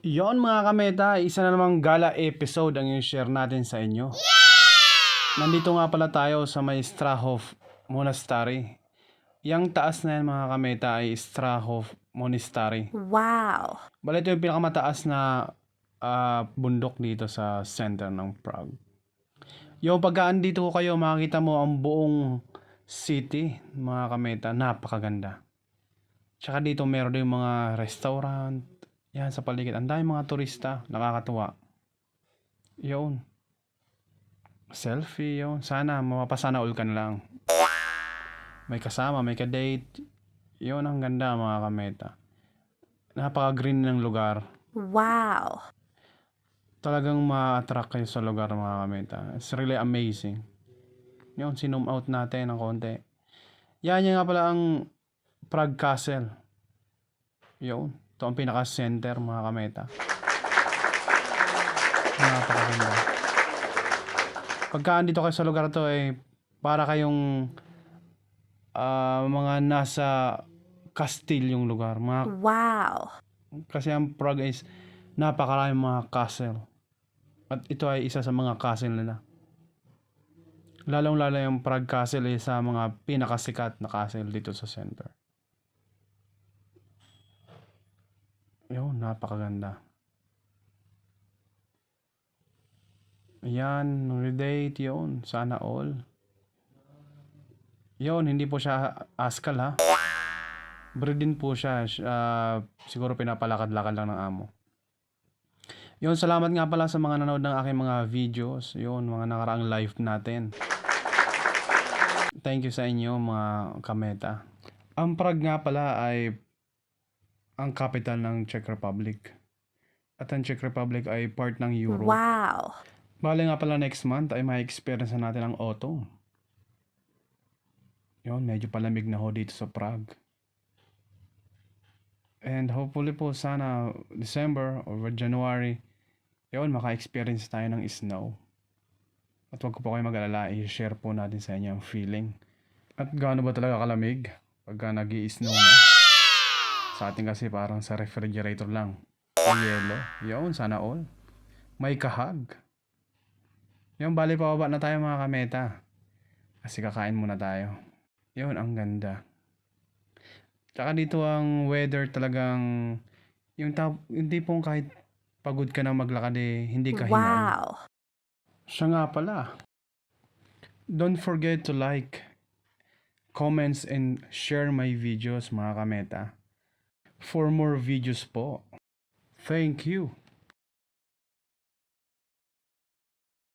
Yon mga kameta, isa na namang gala episode ang i-share natin sa inyo. Nandito nga pala tayo sa may Strahov Monastery. Yang taas na yan mga kameta ay Strahov Monastery. Wow! Bali ito yung pinakamataas na bundok dito sa center ng Prague. Yung pagkaan dito kayo, makikita mo ang buong city mga kameta, napakaganda. Tsaka dito meron din mga restaurant. Yan sa paligid. Ang dami mga turista. Nakakatuwa. Yun. Selfie yun. Sana mapapasana all ka na lang. May kasama, may ka-date. Yun ang ganda mga kameta. Napaka-green ng lugar. Wow! Talagang ma-attract kayo sa lugar mga kameta. It's really amazing. Yun, sinum out natin ng konti. Yan nga pala ang Prague Castle. Yun. Ito ang pinaka-center mga kameta. Napakaganda. Pagkaan dito kayo sa lugar to para kayong mga nasa Castile yung lugar. Wow! Kasi ang Prague is napakaraming mga castle. At ito ay isa sa mga castle nila. Lalong-lalo yung Prague Castle ay sa mga pinakasikat na castle dito sa center. Yun, napakaganda. Ayan, relate yun. Sana all. Yun, hindi po siya askal ha. Breed din po siya. Siguro pinapalakad-lakad lang ng amo. Yun, salamat nga pala sa mga nanood ng aking mga videos. Yun, mga nakaraang live natin. Thank you sa inyo mga kameta. Ang Prague nga pala ay ang capital ng Czech Republic. At ang Czech Republic ay part ng Europe. Wow! Bale nga pala next month ay may experience na natin ang autumn. Yun, medyo palamig na ho dito sa Prague. And hopefully po sana December or January, yun, maka-experience tayo ng snow. At wag ko po kayo mag-alala, i-share po natin sa inyo ang feeling. At gaano ba talaga kalamig pagka nag-i-snow na? Sa atin kasi parang sa refrigerator lang. Ang yelo. Yun, sana all. May kahag. Yun, bali pababa na tayo mga kameta. Kasi kakain muna tayo. Yun, ang ganda. Tsaka dito ang weather talagang hindi pong kahit pagod ka na maglakad hindi ka hingal. Wow! Siya nga pala. Don't forget to like, comments, and share my videos mga kameta. For more videos po. Thank you.